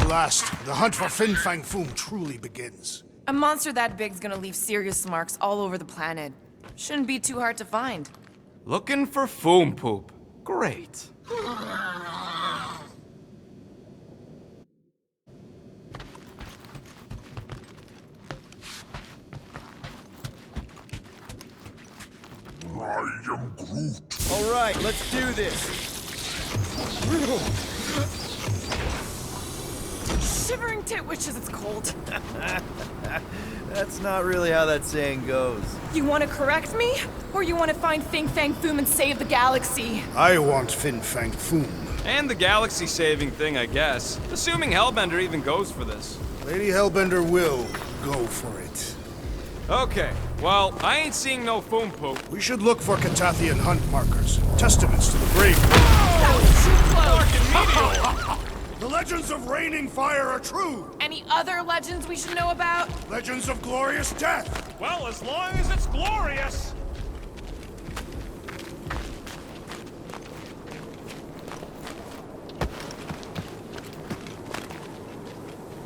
At last, the hunt for Fin Fang Foom truly begins. A monster that big's gonna leave serious marks all over the planet. Shouldn't be too hard to find. Looking for Foom Poop. Great. I am Groot. All right, let's do this. Shivering tit wishes it's cold. That's not really how that saying goes. You wanna correct me? Or you wanna find Fin Fang Foom and save the galaxy? I want Fin Fang Foom. And the galaxy-saving thing, I guess. Assuming Hellbender even goes for this. Lady Hellbender will go for it. Okay, well, I ain't seeing no Foom Poop. We should look for Catathian hunt markers, testaments to the brave. That was too close! The legends of raining fire are true! Any other legends we should know about? Legends of glorious death! Well, as long as it's glorious.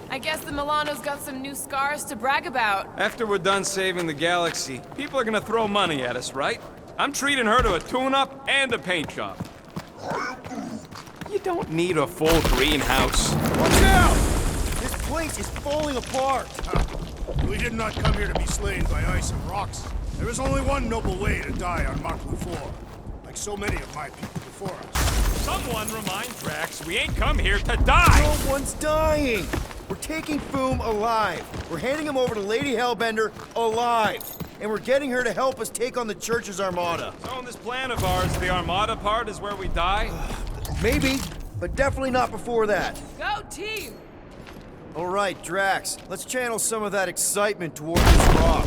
I guess the Milano's got some new scars to brag about. After we're done saving the galaxy, people are gonna throw money at us, right? I'm treating her to a tune-up and a paint job. You don't need a full greenhouse. Watch out! This place is falling apart. We did not come here to be slain by ice and rocks. There is only one noble way to die on Maklu 4, like so many of my people before us. Someone remind Drax we ain't come here to die. No one's dying. We're taking Foom alive. We're handing him over to Lady Hellbender alive. And we're getting her to help us take on the Church's armada. So in this plan of ours, the Armada part is where we die? Maybe, but definitely not before that. Go team! All right, Drax, let's channel some of that excitement toward this rock.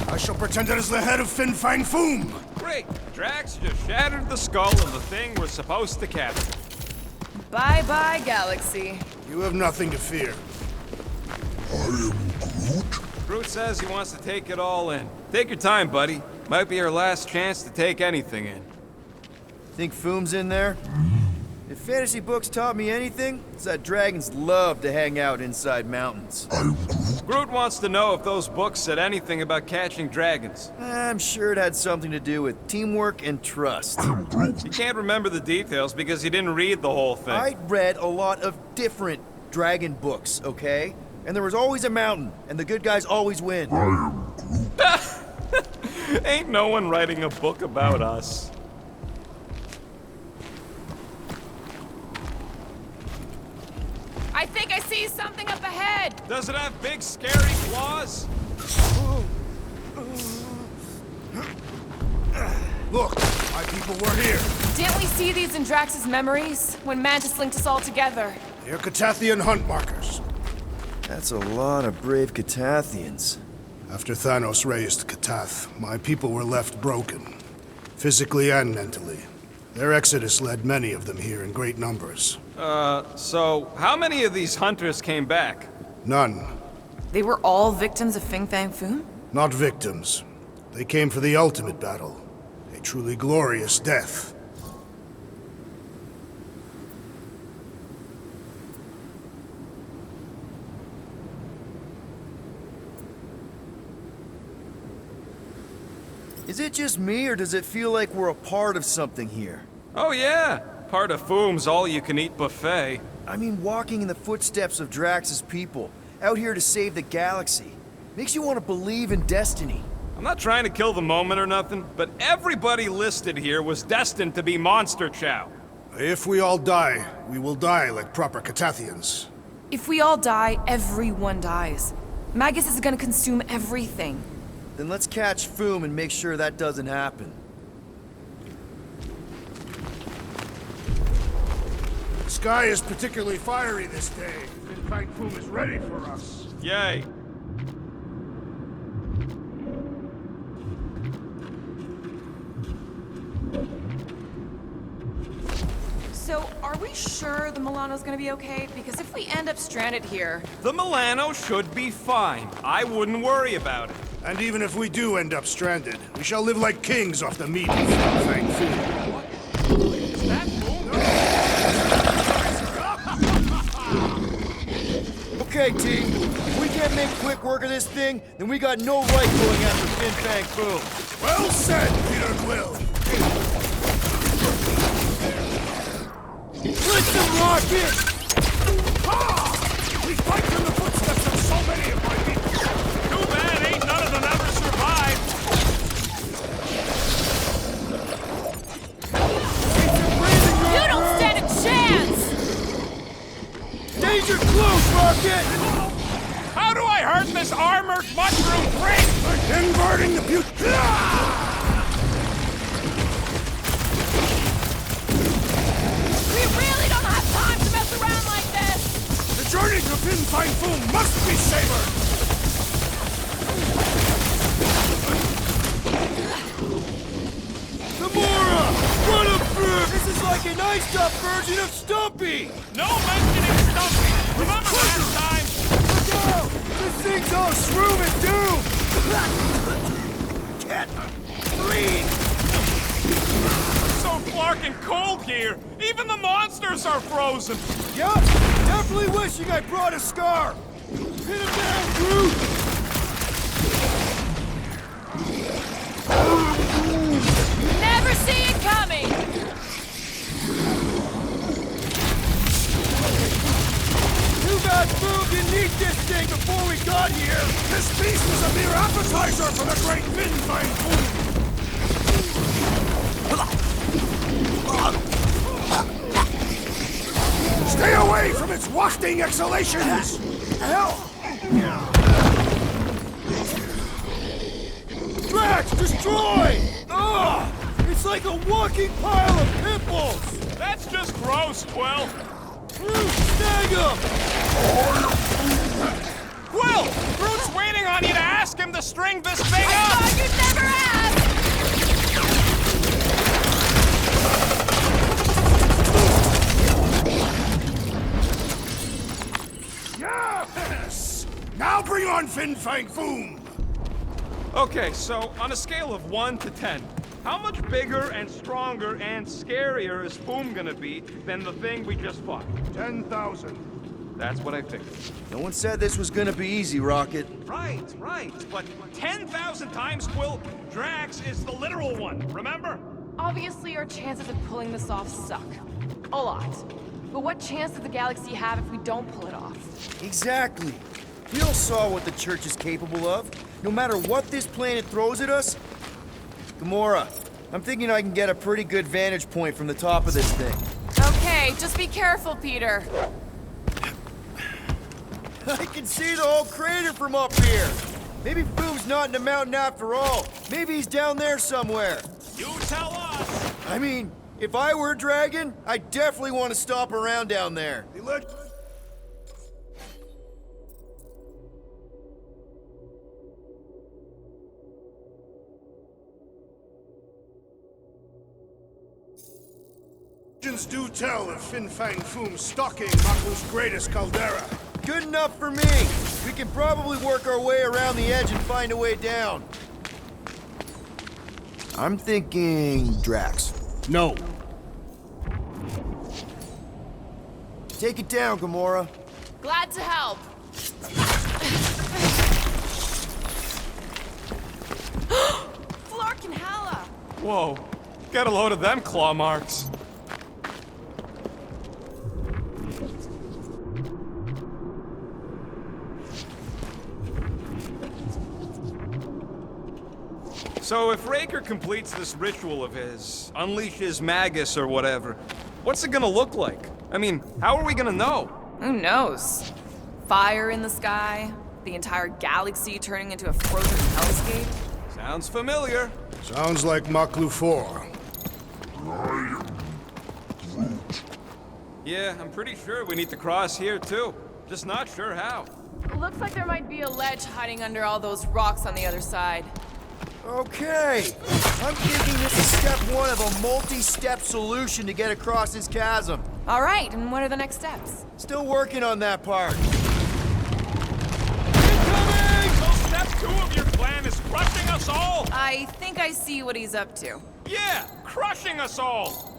I shall pretend it is the head of Fin Fang Foom! Great. Drax just shattered the skull of the thing we're supposed to capture. Bye-bye, galaxy. You have nothing to fear. I am Groot. Groot says he wants to take it all in. Take your time, buddy. Might be our last chance to take anything in. Think Foom's in there? If fantasy books taught me anything, it's that dragons love to hang out inside mountains. I am Groot. Groot wants to know if those books said anything about catching dragons. I'm sure it had something to do with teamwork and trust. You can't remember the details because you didn't read the whole thing. I read a lot of different dragon books, okay? And there was always a mountain, and the good guys always win. I am Groot. Ain't no one writing a book about us. I think I see something up ahead! Does it have big, scary claws? Look, my people were here. Didn't we see these in Drax's memories, when Mantis linked us all together? They are Catathian hunt markers. That's a lot of brave Catathians. After Thanos raised Katath, my people were left broken, physically and mentally. Their exodus led many of them here in great numbers. So how many of these hunters came back? None. They were all victims of Fin Fang Foom? Not victims. They came for the ultimate battle. A truly glorious death. Is it just me, or does it feel like we're a part of something here? Oh yeah, part of Foom's all-you-can-eat buffet. I mean, walking in the footsteps of Drax's people, out here to save the galaxy, makes you want to believe in destiny. I'm not trying to kill the moment or nothing, but everybody listed here was destined to be Monster Chow. If we all die, we will die like proper Catathians. If we all die, everyone dies. Magus is gonna consume everything. Then let's catch Foom and make sure that doesn't happen. The sky is particularly fiery this day. Fin Fang Foom is ready for us. Yay. So, are we sure the Milano's gonna be okay? Because if we end up stranded here... The Milano should be fine. I wouldn't worry about it. And even if we do end up stranded, we shall live like kings off the meat of Fin Fang Foom. Is that Foom? Okay, team. If we can't make quick work of this thing, then we got no right going after Fin Fang Foom. Well said, Peter Quill. Listen, Rocket! We fight in the footsteps of so many of my people. Too bad ain't none of them ever survived. You don't stand a chance! Danger close, Rocket! How do I hurt this armored mushroom thing? Inverting the We really don't have time to mess around like this! The journey to Fin Fang Foom must be savored. Gamora! Run up through! This is like an iced-up version of Stumpy! No mentioning Stumpy. Remember last time? Look out! This thing's all shroom and doom! Can't breathe! So flarkin' cold here. Even the monsters are frozen. Yup! Definitely wishing I brought a scarf! Hit him down, Groot! Never see it coming! Too bad Boom didn't eat this thing before we got here! This feast is a mere appetizer for the great Fin Fang Foom. Stay away from its wafting exhalations! Drax, destroy! Ugh! It's like a walking pile of pimples! That's just gross, Quill. Groot, snag him! Quill! Groot's waiting on you to ask him to string this thing I up! thought you'd never ask! Yes! Now bring on Fin Fang Foom! Okay, so on a scale of 1 to 10, how much bigger and stronger and scarier is Foom gonna be than the thing we just fought? 10,000. That's what I figured. No one said this was gonna be easy, Rocket. Right, but 10,000 times, Quill, Drax is the literal one, remember? Obviously, our chances of pulling this off suck. A lot. But what chance does the galaxy have if we don't pull it off? Exactly. We all saw what the Church is capable of. No matter what this planet throws at us. Gamora, I'm thinking I can get a pretty good vantage point from the top of this thing. Okay, just be careful, Peter. I can see the whole crater from up here. Maybe Foom's not in the mountain after all. Maybe he's down there somewhere. You tell us! I mean, if I were a dragon, I definitely want to stop around down there. Legends do tell of Fin Fang Foom stalking Maku's greatest caldera. Good enough for me. We can probably work our way around the edge and find a way down. I'm thinking Drax. No. Take it down, Gamora. Glad to help. Flark and Hala! Whoa, get a load of them claw marks. So if Raker completes this ritual of his, unleashes Magus or whatever, what's it gonna look like? I mean, how are we gonna know? Who knows? Fire in the sky? The entire galaxy turning into a frozen hellscape? Sounds familiar. Sounds like Maklu 4. Yeah, I'm pretty sure we need to cross here too. Just not sure how. Looks like there might be a ledge hiding under all those rocks on the other side. Okay. I'm thinking this is step one of a multi-step solution to get across this chasm. All right, and what are the next steps? Still working on that part. So step 2 of your plan is crushing us all? I think I see what he's up to. Yeah, crushing us all!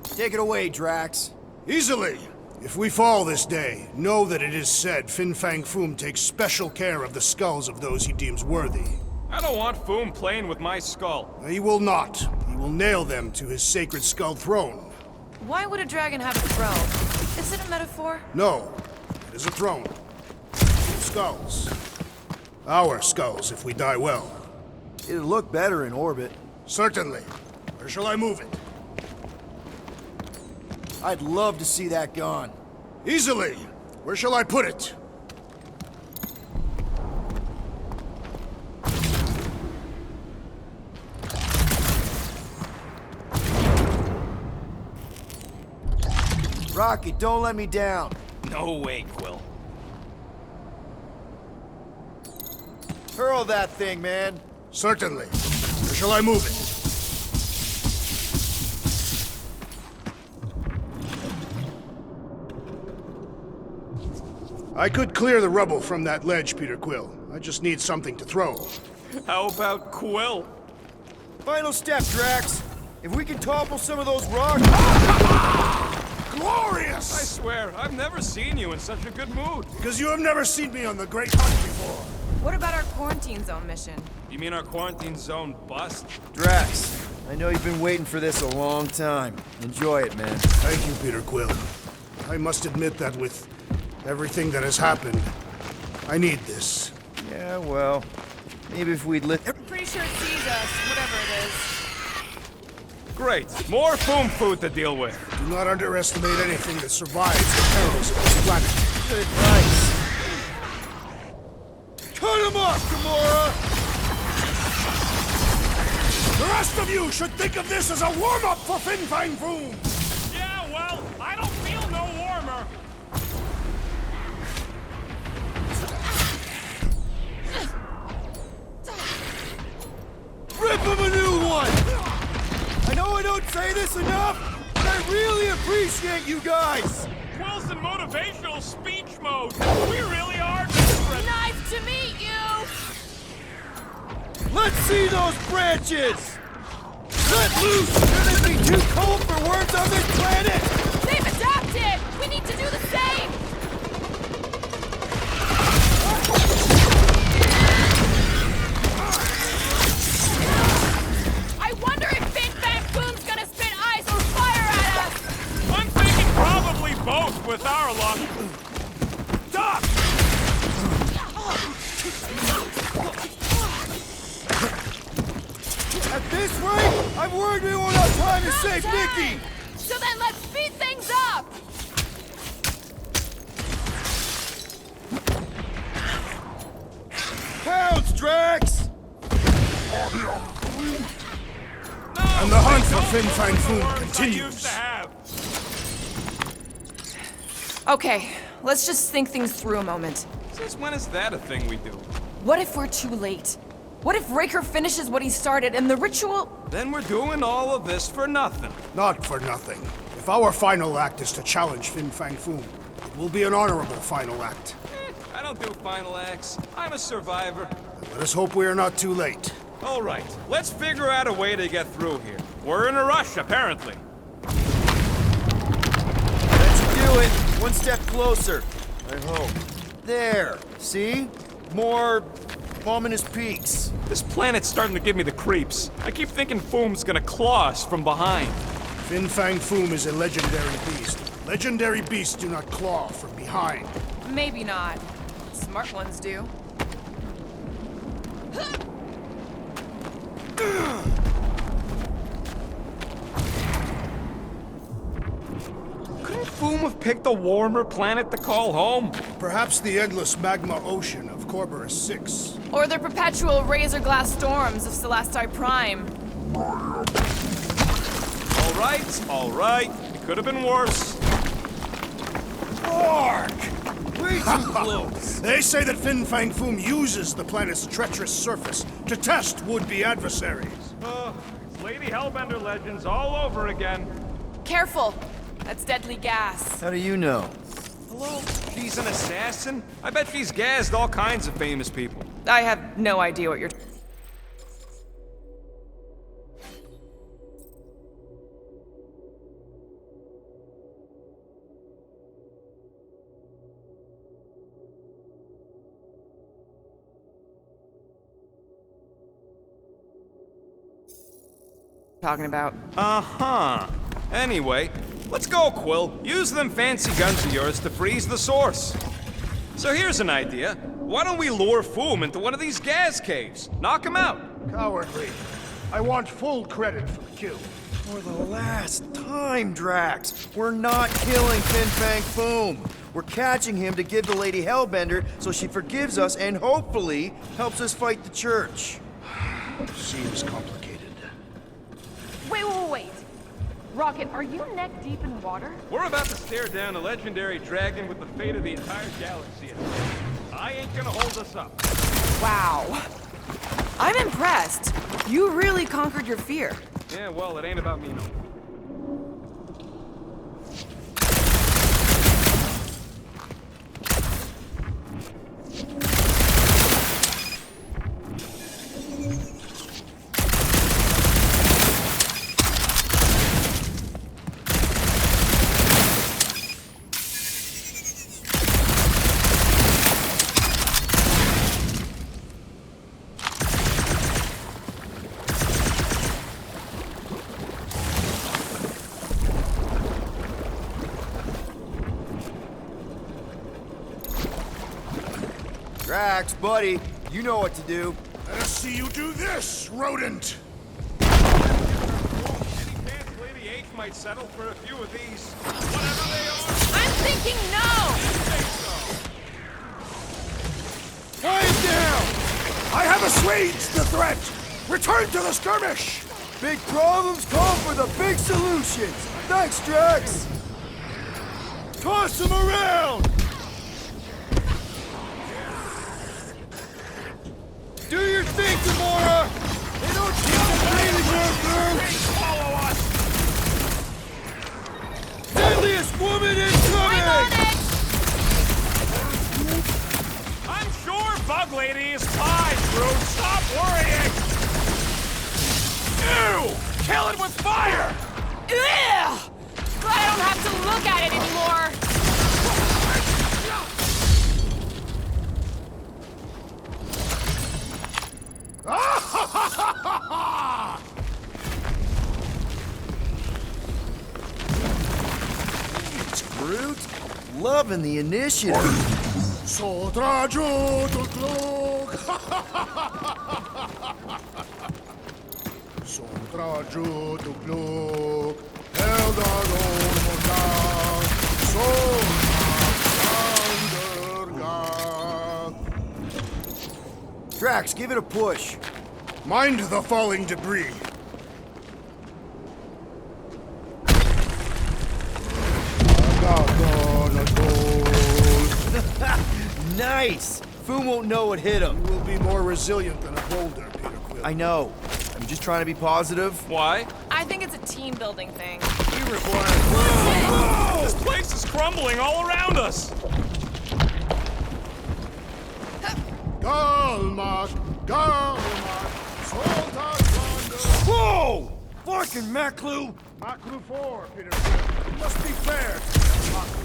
Take it away, Drax. Easily. If we fall this day, know that it is said Fin Fang Foom takes special care of the skulls of those he deems worthy. I don't want Foom playing with my skull. He will not. He will nail them to his sacred skull throne. Why would a dragon have a throne? Is it a metaphor? No, it is a throne. Skulls. Our skulls, if we die well. It'd look better in orbit. Certainly. Where shall I move it? I'd love to see that gone. Easily. Where shall I put it? Rocky, don't let me down. No way, Quill. Hurl that thing, man. Certainly. Where shall I move it? I could clear the rubble from that ledge, Peter Quill. I just need something to throw. How about Quill? Final step, Drax. If we can topple some of those rocks... Glorious! I swear, I've never seen you in such a good mood. Because you have never seen me on the Great Hunt before. What about our quarantine zone mission? You mean our quarantine zone bust? Drax, I know you've been waiting for this a long time. Enjoy it, man. Thank you, Peter Quill. I must admit that with everything that has happened, I need this. Yeah, well, maybe if we'd lit... Pretty sure it sees us, whatever it is. Great. More Foom food to deal with. Do not underestimate anything that survives the perils of this planet. Good advice. Cut him off, Gamora! The rest of you should think of this as a warm-up for Fin Fang Foom! Yeah, well, I don't feel no warmer. Rip him a new one! I know I don't say this enough, but I really appreciate you guys! Quill's in motivational speech mode. We really are different. Nice to meet you! Let's see those branches! Let loose! Should it be too cold for worms on this planet? They've adapted! We need to do the same! I wonder if Fin Fang Foom's gonna spit ice or fire at us! I'm thinking probably both with our luck. Doc! At this rate, I'm worried we won't have time to save Nikki! So then let's speed things up! Pounds, Drax! And the hunt for Fin Fang Foom I used continues. to have. Okay, let's just think things through a moment. Since when is that a thing we do? What if we're too late? What if Raker finishes what he started and the ritual... Then we're doing all of this for nothing. Not for nothing. If our final act is to challenge Fin Fang Foom, it will be an honorable final act. I don't do final acts. I'm a survivor. Let us hope we are not too late. All right, let's figure out a way to get through here. We're in a rush, apparently. Let's do it! One step closer. I hope. There. See? More... ominous peaks. This planet's starting to give me the creeps. I keep thinking Foom's gonna claw us from behind. Fin Fang Foom is a legendary beast. Legendary beasts do not claw from behind. Maybe not. Smart ones do. Couldn't Foom have picked a warmer planet to call home? Perhaps the endless magma ocean of Corborus 6. Or the perpetual razor glass storms of Celesti Prime. All right. It could have been worse. Ark! Way too close! They say that Fin Fang Foom uses the planet's treacherous surface to test would-be adversaries. It's Lady Hellbender legends all over again. Careful! That's deadly gas. How do you know? Hello? She's an assassin? I bet she's gassed all kinds of famous people. I have no idea what you're... talking about. Uh-huh. Anyway, let's go, Quill. Use them fancy guns of yours to freeze the source. So here's an idea. Why don't we lure Foom into one of these gas caves? Knock him out. Cowardly. I want full credit for the kill. For the last time, Drax, we're not killing Fin Fang Foom. We're catching him to give the Lady Hellbender so she forgives us and hopefully helps us fight the church. Seems complicated. Wait. Rocket, are you neck deep in water? We're about to stare down a legendary dragon with the fate of the entire galaxy at stake. I ain't gonna hold us up. Wow. I'm impressed. You really conquered your fear. Yeah, well, it ain't about me no more. Drax, buddy, you know what to do. Let us see you do this, rodent! Any chance Lady H might settle for a few of these, whatever they are? I'm thinking no! Quiet down! I have assuaged the threat! Return to the skirmish! Big problems call for the big solutions. Thanks, Drax. Toss him around! Do your thing, Gamora! They don't keep the bleeding her Follow us! Deadliest woman I'm on incoming! it! I'm sure Bug Lady is fine, Groot. Stop worrying! Ew! Kill it with fire! Ugh! Glad I don't have to look at it anymore. Groot, loving the initiative. Soldrajo to glog! Soldrajo to glog! Eldaron mondang! Soldraj Drax, give it a push. Mind the falling debris. Nice! Foom won't know what hit him. You will be more resilient than a boulder, Peter Quill. I know. I'm just trying to be positive. Why? I think it's a team building thing. We require... This place is crumbling all around us! Galmak! Galmak! Soldraj Whoa! Fucking Maklu! Makru 4, Peter Quill. You must be fair to the Makrus.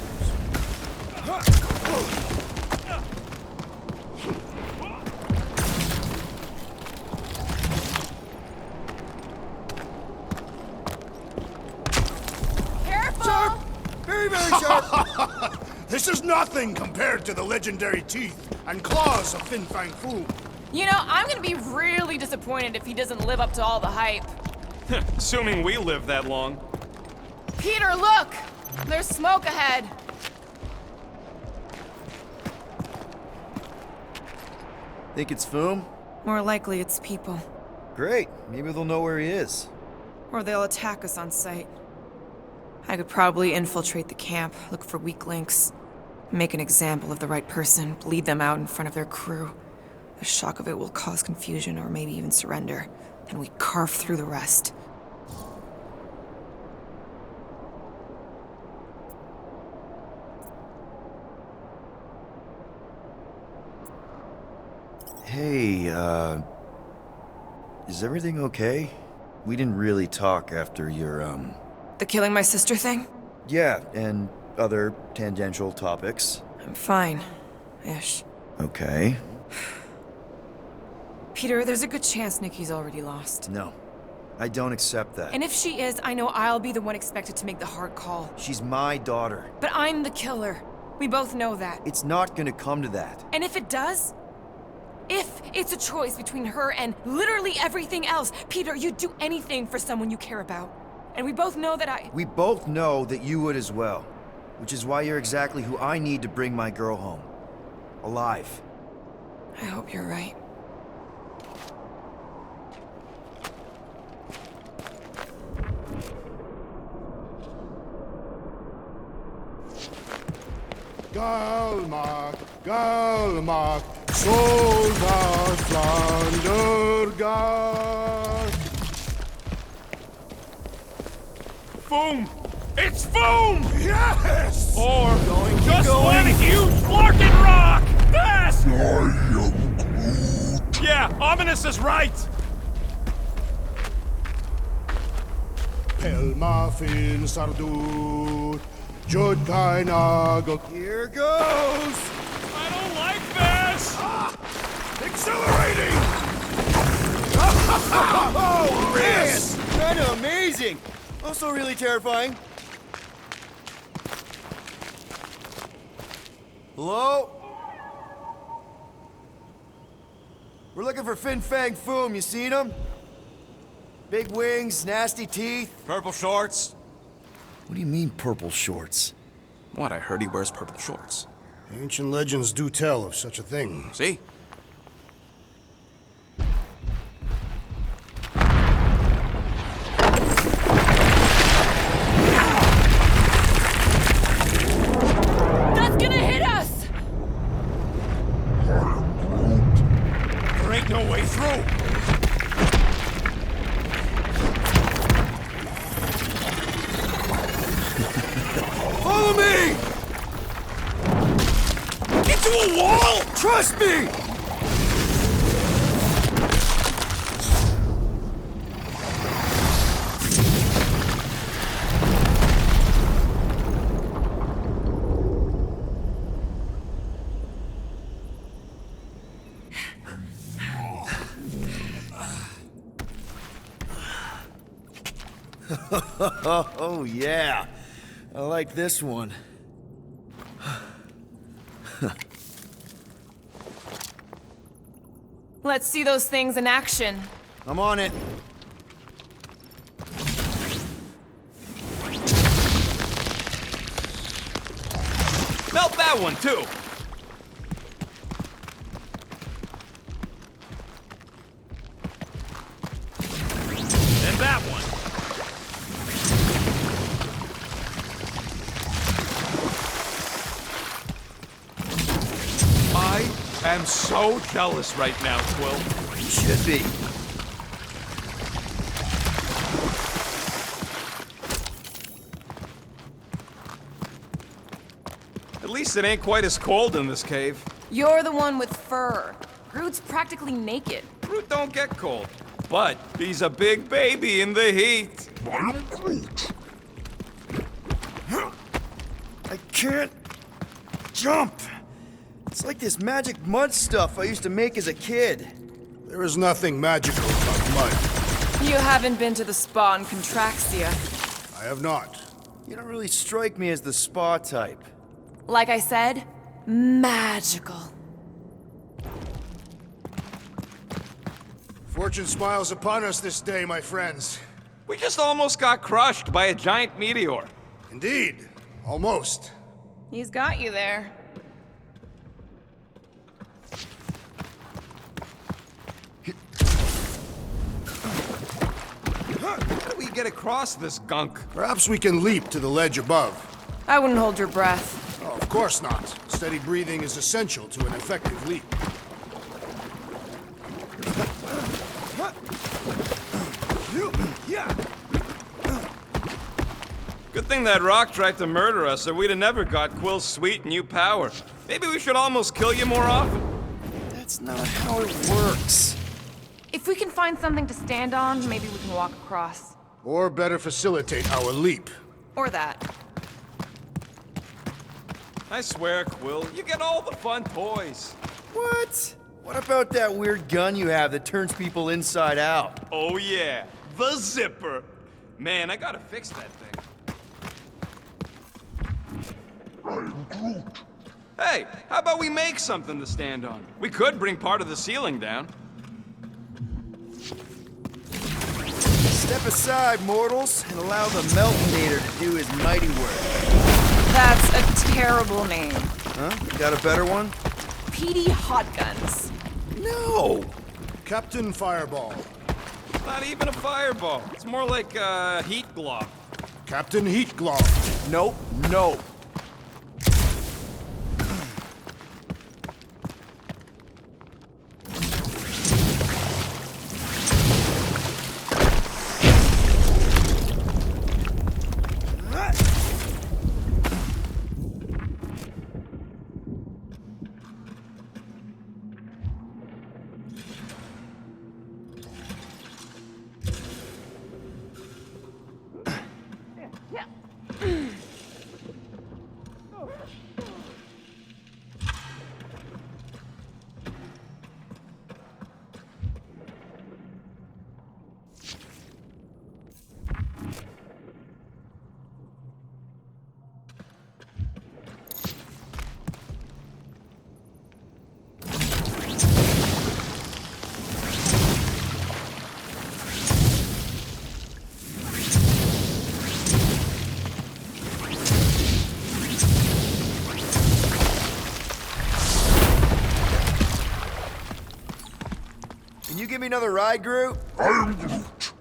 Careful! Very, very sharp! This is nothing compared to the legendary teeth and claws of Fin Fang Foom. You know, I'm gonna be really disappointed if he doesn't live up to all the hype. Assuming we live that long. Peter, look! There's smoke ahead. Think it's Foom? More likely it's people. Great. Maybe they'll know where he is. Or they'll attack us on sight. I could probably infiltrate the camp, look for weak links, make an example of the right person, bleed them out in front of their crew. The shock of it will cause confusion or maybe even surrender. Then we carve through the rest. Hey, is everything okay? We didn't really talk after your, The killing my sister thing? Yeah, and other tangential topics. I'm fine. Ish. Okay. Peter, there's a good chance Nikki's already lost. No. I don't accept that. And if she is, I know I'll be the one expected to make the hard call. She's my daughter. But I'm the killer. We both know that. It's not gonna come to that. And if it does, if it's a choice between her and literally everything else, Peter, you'd do anything for someone you care about. And we both know that We both know that you would as well. Which is why you're exactly who I need to bring my girl home. Alive. I hope you're right. Galmark, Galmark, Soldat Flandergard. Foom! It's foom! Yes! Or just one huge flarkin' rock! This! I am Groot. Yeah, Ominous is right! Pelma fin sardut, Jud kainagel. Here goes! I don't like this! Accelerating! Oh, man! Kinda amazing! Also really terrifying. Hello? We're looking for Fin Fang Foom. You seen him? Big wings, nasty teeth. Purple shorts? What do you mean, purple shorts? What, I heard he wears purple shorts. Ancient legends do tell of such a thing. See? That's gonna hit us! There ain't no way through! Follow me! Into a wall! Trust me! Oh, yeah. I like this one. Let's see those things in action. I'm on it. Melt that one, too! And that one. I am so jealous right now, Quill. Should be. At least it ain't quite as cold in this cave. You're the one with fur. Groot's practically naked. Groot don't get cold, but he's a big baby in the heat. I am Groot. I can't jump. It's like this magic mud stuff I used to make as a kid. There is nothing magical about mud. You haven't been to the spa in Contraxia. I have not. You don't really strike me as the spa type. Like I said, magical. Fortune smiles upon us this day, my friends. We just almost got crushed by a giant meteor. Indeed. Almost. He's got you there. How do we get across this gunk? Perhaps we can leap to the ledge above. I wouldn't hold your breath. Oh, of course not. Steady breathing is essential to an effective leap. Good thing that rock tried to murder us, or we'd have never got Quill's sweet new power. Maybe we should almost kill you more often. That's not how it works. If we can find something to stand on, maybe we can walk across. Or better facilitate our leap. Or that. I swear, Quill, you get all the fun toys. What? What about that weird gun you have that turns people inside out? Oh yeah, The zipper. Man, I gotta fix that thing. I'm Groot. Hey, how about we make something to stand on? We could bring part of the ceiling down. Step aside, mortals, and allow the Meltonator to do his mighty work. That's a terrible name. Huh? Got a better one? Petey Hotguns. No! Captain Fireball. Not even a fireball. It's more like a heat glove. Captain Heat Glove. Nope, no. Can you give me another ride, Groot? I'm Groot.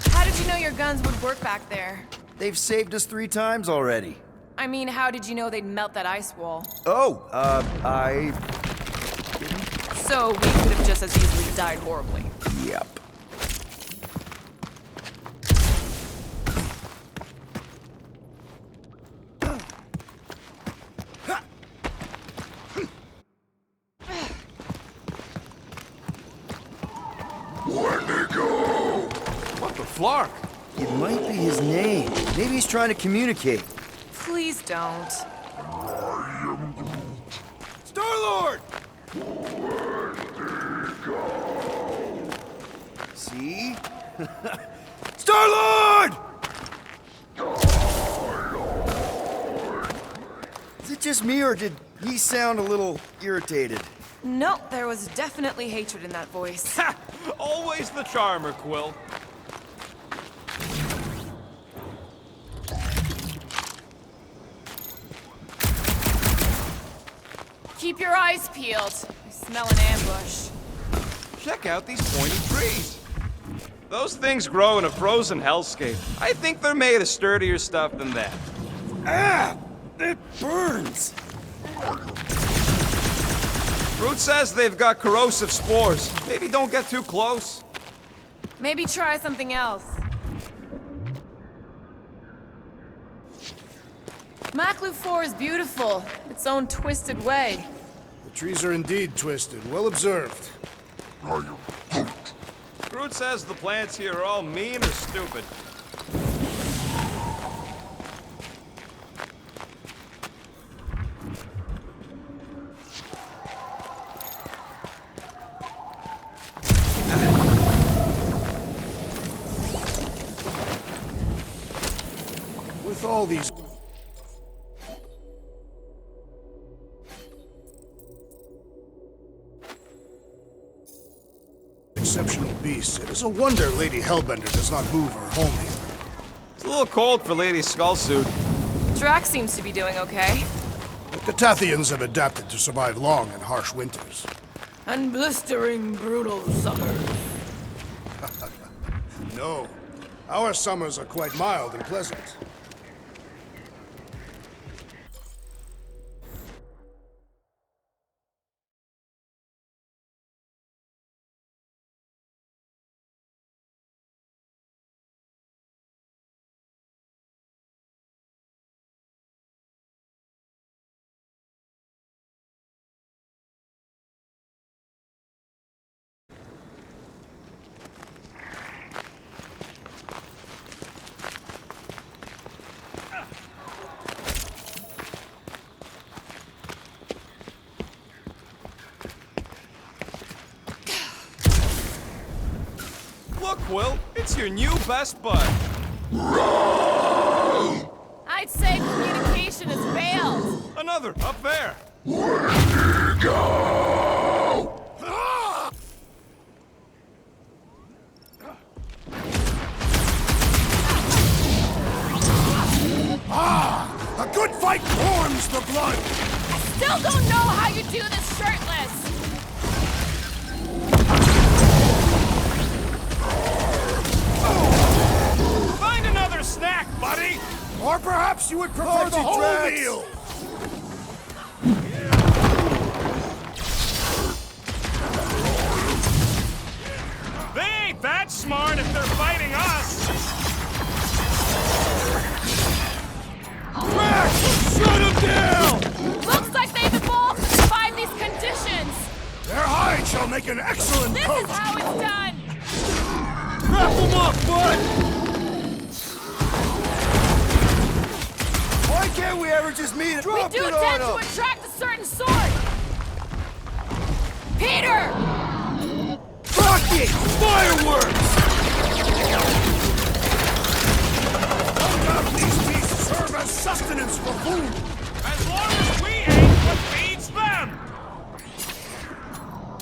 How did you know your guns would work back there? They've saved us 3 times already. I mean, how did you know they'd melt that ice wall? Oh, So we could have just as easily died horribly. Yep. What the flark? It might be his name. Maybe he's trying to communicate. Please don't. Star-Lord! See? Star-Lord! Is it just me, or did he sound a little irritated? No, there was definitely hatred in that voice. Ha! Always the charmer, Quill. Keep your eyes peeled. I smell an ambush. Check out these pointy trees. Those things grow in a frozen hellscape. I think they're made of sturdier stuff than that. Ah! It burns! Groot says they've got corrosive spores. Maybe don't get too close. Maybe try something else. Maklu 4 is beautiful, its own twisted way. The trees are indeed twisted. Well observed. I am Groot. Groot says the plants here are all mean or stupid. With all these... exceptional beasts, it is a wonder Lady Hellbender does not move her home here. It's a little cold for Lady Skullsuit. Drax seems to be doing okay. The Catathians have adapted to survive long and harsh winters. And blistering, brutal summers. No, our summers are quite mild and pleasant. Look, Quill, It's your new best bud. I'd say communication has failed. Another, up there. A good fight warms the blood! Still don't know how you do this shirtless. Find another snack, buddy! Or perhaps you would prefer the whole tracks. meal! They ain't that smart if they're fighting us! Shut him down! Looks like they've evolved to survive these conditions. Their hide shall make an excellent This coat! is how it's done. Wrap him up, bud! Why can't we ever just meet and We drop do it tend to on him? attract a certain sort. Peter! Rocket! Fireworks! These beasts serve as sustenance for food! As long as we ate what feeds them!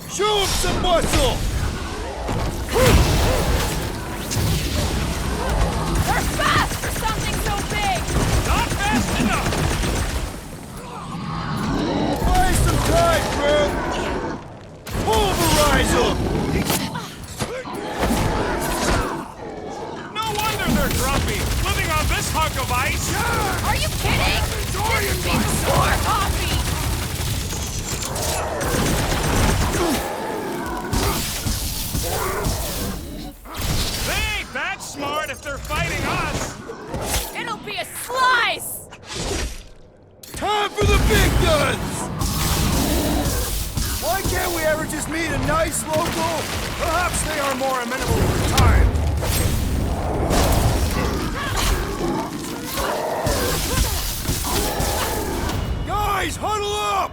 Show him some muscle! They're fast for something so big. Not fast enough! Buy some time, bro! Pulverize him! No wonder they're grumpy, living on this hunk of ice! Are you kidding? This is more coffee. They ain't that smart if they're fighting us! It'll be a slice. Time for the big guns! Why can't we ever just meet a nice local? Perhaps they are more amenable to time. Guys, huddle up!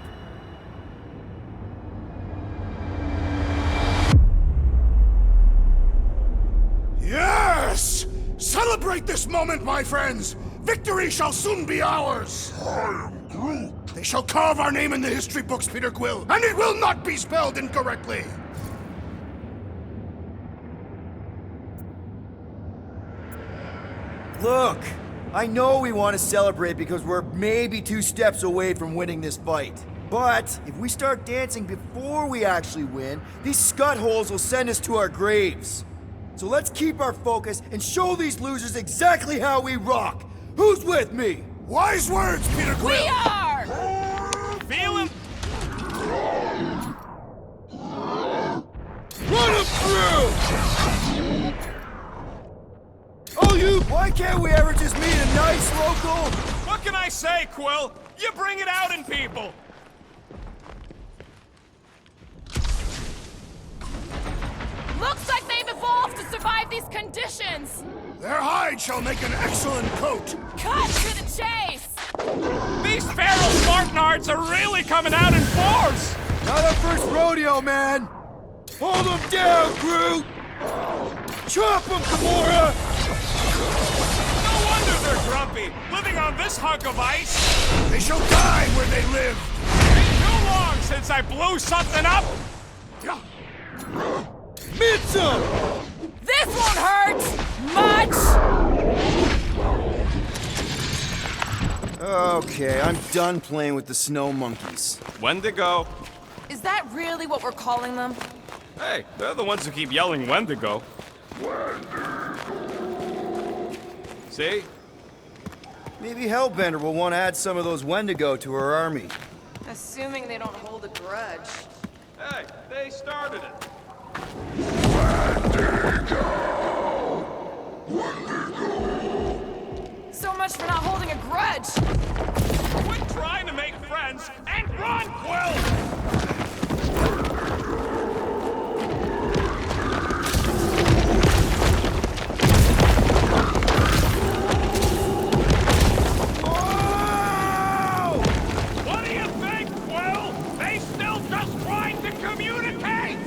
Yes! Celebrate this moment, my friends! Victory shall soon be ours! I am Groot. They shall carve our name in the history books, Peter Quill, and it will not be spelled incorrectly! Look, I know we want to celebrate because we're maybe 2 steps away from winning this fight. But if we start dancing before we actually win, these scut-holes will send us to our graves. So let's keep our focus and show these losers exactly how we rock. Who's with me? Wise words, Peter Quill! We are. Feeling Run him through! Oh, you! Why can't we ever just meet a nice local? What can I say, Quill? You bring it out in people! Looks like they've evolved to survive these conditions. Their hide shall make an excellent coat! Cut to the chase. These feral Spartanards are really coming out in force! Not our first rodeo, man! Hold them down, Groot! Chop them, Gamora! No wonder they're grumpy, living on this hunk of ice! They shall die where they live! Ain't too long since I blew something up! Mitz 'em! This won't hurt much. Okay, I'm done playing with the snow monkeys. Wendigo. Is that really what we're calling them? Hey, they're the ones who keep yelling Wendigo. See? Maybe Hellbender will want to add some of those Wendigo to her army. Assuming they don't hold a grudge. Hey, they started it. So much for not holding a grudge. Quit trying to make friends and run, Quill! What do you think, Quill? They still just trying to communicate!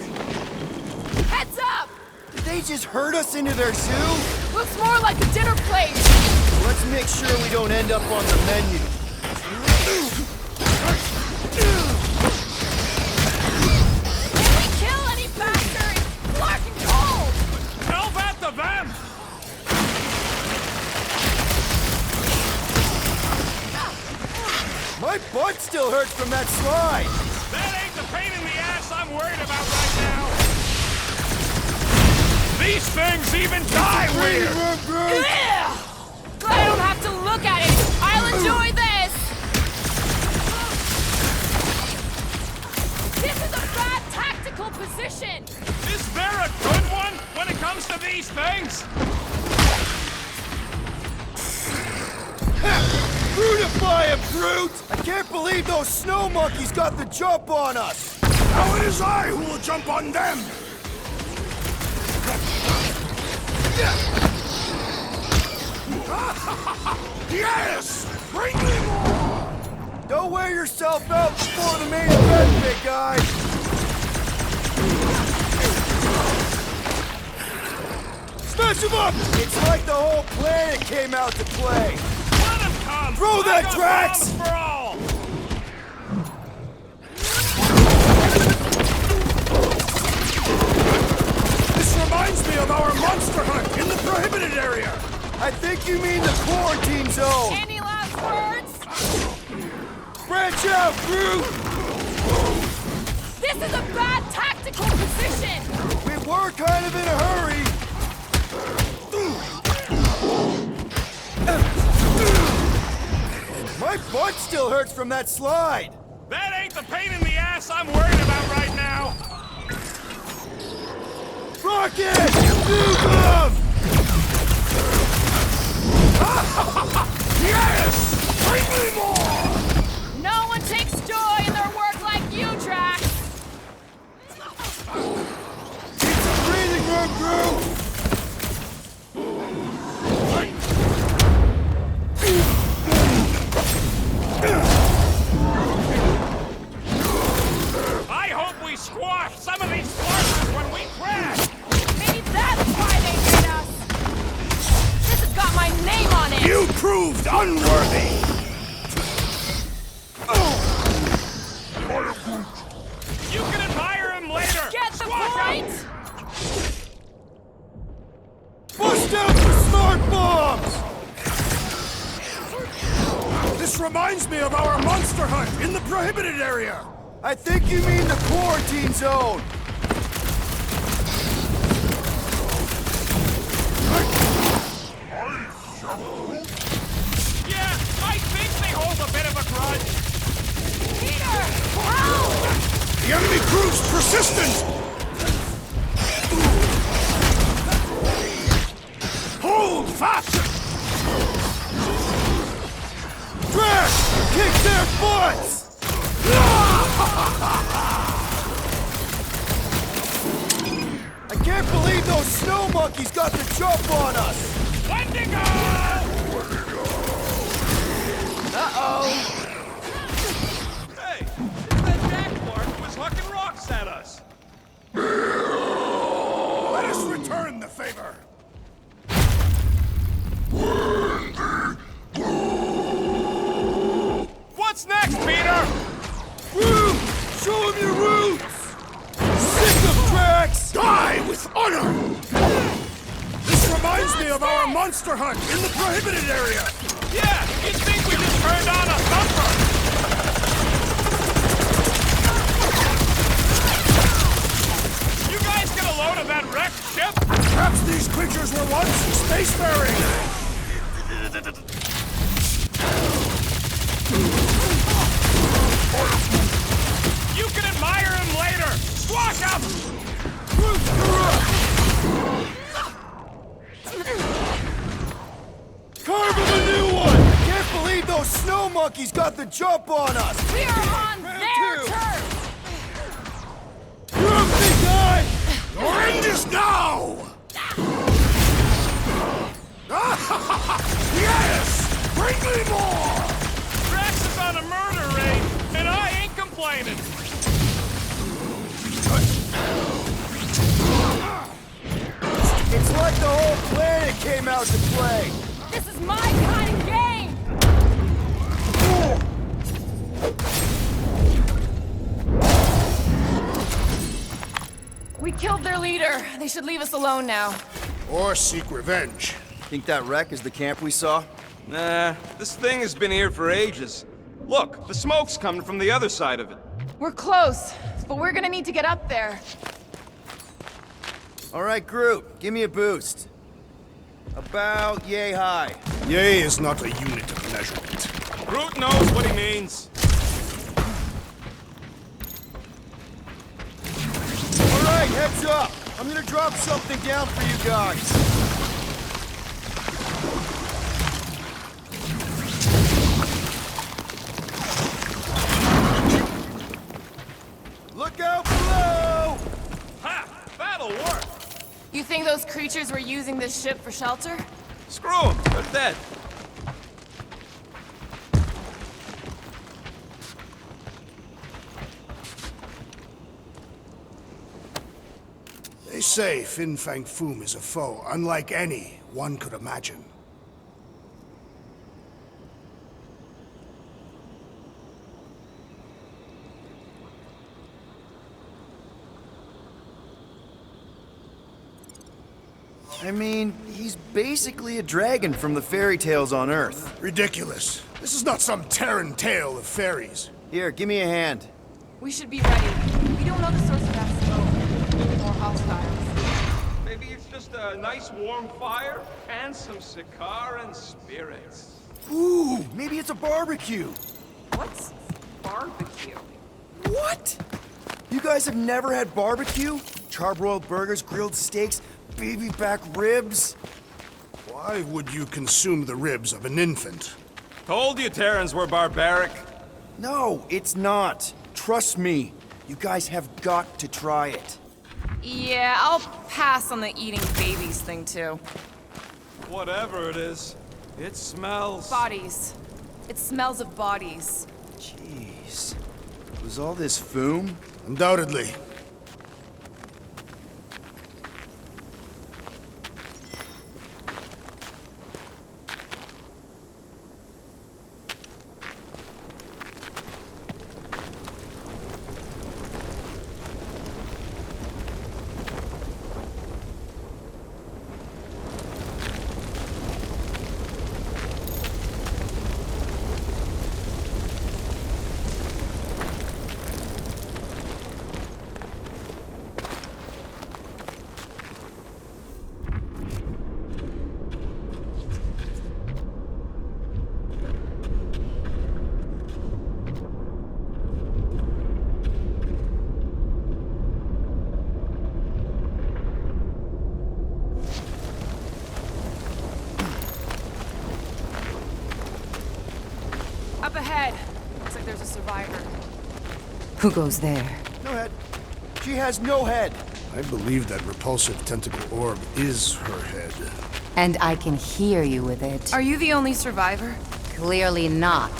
Heads up. Did they just herd us into their zoo? Looks more like a dinner plate. Let's make sure we don't end up on the menu. Can we kill any bastards? Clark and Cole! Tell that to them! My butt still hurts from that slide. That ain't the pain in the ass I'm worried about right now. These things even die weird! Ugh! I don't have to look at it. I'll enjoy this. This is a bad tactical position. Is there a good one when it comes to these things? Brutify him, brute! I can't believe those snow monkeys got the jump on us! Now it is I who will jump on them! Yes! Bring me more! Don't wear yourself out before the main event, big guy! Smash him up! It's like the whole planet came out to play! Let them come! Throw that, I got Drax! bombs for all! This reminds me of our monster hunt in the prohibited area! I think you mean the quarantine zone! Any last words? Branch out, brute! This is a bad tactical position. We were kind of in a hurry! My butt still hurts from that slide! That ain't the pain in the ass I'm worried about right now! Rocket! Nuke him! Yes! Bring me more! No one takes joy in their work like you, Drax. Need some breathing room, Groot! I hope we squash some of these sparkers when we crash! Maybe that's why they hate us. This has got my name on it. You proved unworthy! You can admire him later! Get the Squash 'em! point? Bust out the smart bombs! This reminds me of our monster hunt in the prohibited area! I think you mean the quarantine zone! Yeah, I think they hold a bit of a grudge. Peter! Help! The enemy proves persistent! Hold fast! Drax! Kick their butts! I can't believe those snow monkeys got the jump on us! Wendigo! Uh-oh! Hey, it's that Jack Clark who was hucking rocks at us. Let us return the favor! What's next, Peter? Groot! Show him your roots! Sick of Drax! Die with honor! This reminds me of our monster hunt in the prohibited area! Yeah, you'd think we just turned on a thumper. You guys get a load of that wrecked ship? Perhaps these creatures were once spacefaring! You can admire him later. Squash him! Carve him a new one! Can't believe those snow monkeys got the jump on us! We are on their two. turf. You're a big guy! Your end is now! Yes! Bring me more! Drax is on a murder raid, and I ain't complaining. It's leader. They should leave us alone now. Or seek revenge. Think that wreck is the camp we saw? Nah, this thing has been here for ages. Look, the smoke's coming from the other side of it. We're close, but we're gonna need to get up there. All right, Groot, give me a boost. About yay high. Yea is not a unit of measurement. Groot knows what he means. All right, heads up. I'm gonna drop something down for you guys. Look out below! Ha! That'll work! You think those creatures were using this ship for shelter? Screw them, they're dead. They say Fin Fang Foom is a foe unlike any one could imagine. I mean, he's basically a dragon from the fairy tales on Earth. Ridiculous. This is not some Terran tale of fairies. Here, give me a hand. We should be ready. We don't know the source of that smoke. Or hostiles. Maybe it's just a nice warm fire and some Sakaar and spirits. Ooh, maybe it's a barbecue. What's barbecue? What? You guys have never had barbecue? Charbroiled burgers, grilled steaks, baby back ribs? Why would you consume the ribs of an infant? Told you Terrans were barbaric. No, it's not. Trust me. You guys have got to try it. Yeah, I'll pass on the eating babies thing too. Whatever it is, it smells. Bodies. It smells of bodies. Jeez. Was all this Foom? Undoubtedly. Up ahead. Looks like there's a survivor. Who goes there? No head. She has no head. I believe that repulsive tentacle orb is her head. And I can hear you with it. Are you the only survivor? Clearly not.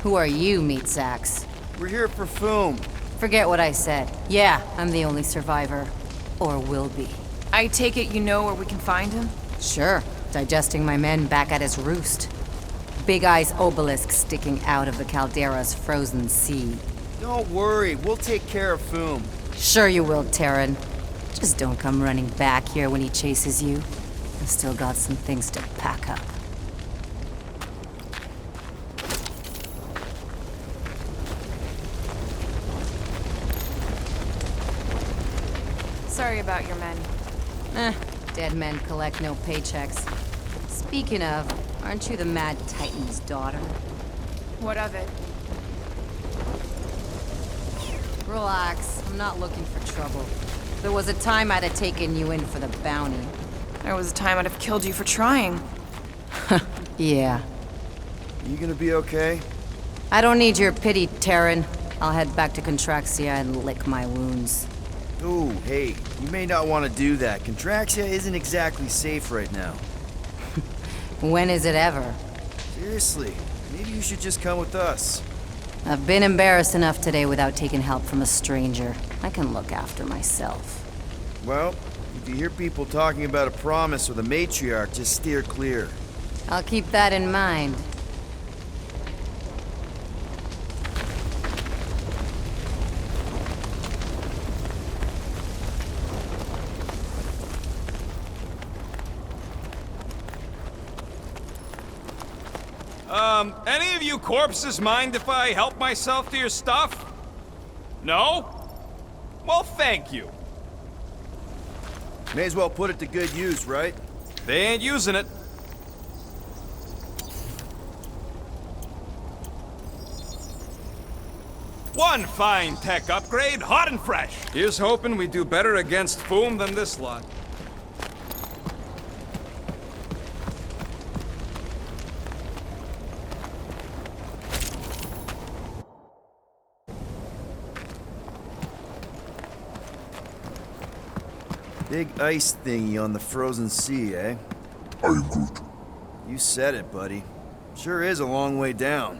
Who are you, meat sacks? We're here for Foom. Forget what I said. Yeah, I'm the only survivor. Or will be. I take it you know where we can find him? Sure. Digesting my men back at his roost. Big Eye's obelisk sticking out of the Caldera's frozen sea. Don't worry, we'll take care of Foom. Sure you will, Terran. Just don't come running back here when he chases you. I've still got some things to pack up. Sorry about your men. Dead men collect no paychecks. Speaking of, aren't you the Mad Titan's daughter? What of it? Relax, I'm not looking for trouble. There was a time I'd have taken you in for the bounty. There was a time I'd have killed you for trying. Yeah. You gonna be okay? I don't need your pity, Terran. I'll head back to Contraxia and lick my wounds. Ooh, hey, you may not want to do that. Contraxia isn't exactly safe right now. When is it ever? Seriously, maybe you should just come with us. I've been embarrassed enough today without taking help from a stranger. I can look after myself. Well, if you hear people talking about a promise or the matriarch, just steer clear. I'll keep that in mind. Any of you corpses mind if I help myself to your stuff? No? Well, thank you. May as well put it to good use, right? They ain't using it. One fine tech upgrade, hot and fresh. Here's hoping we do better against Foom than this lot. Big ice thingy on the frozen sea, eh? I am Groot. You said it, buddy. Sure is a long way down.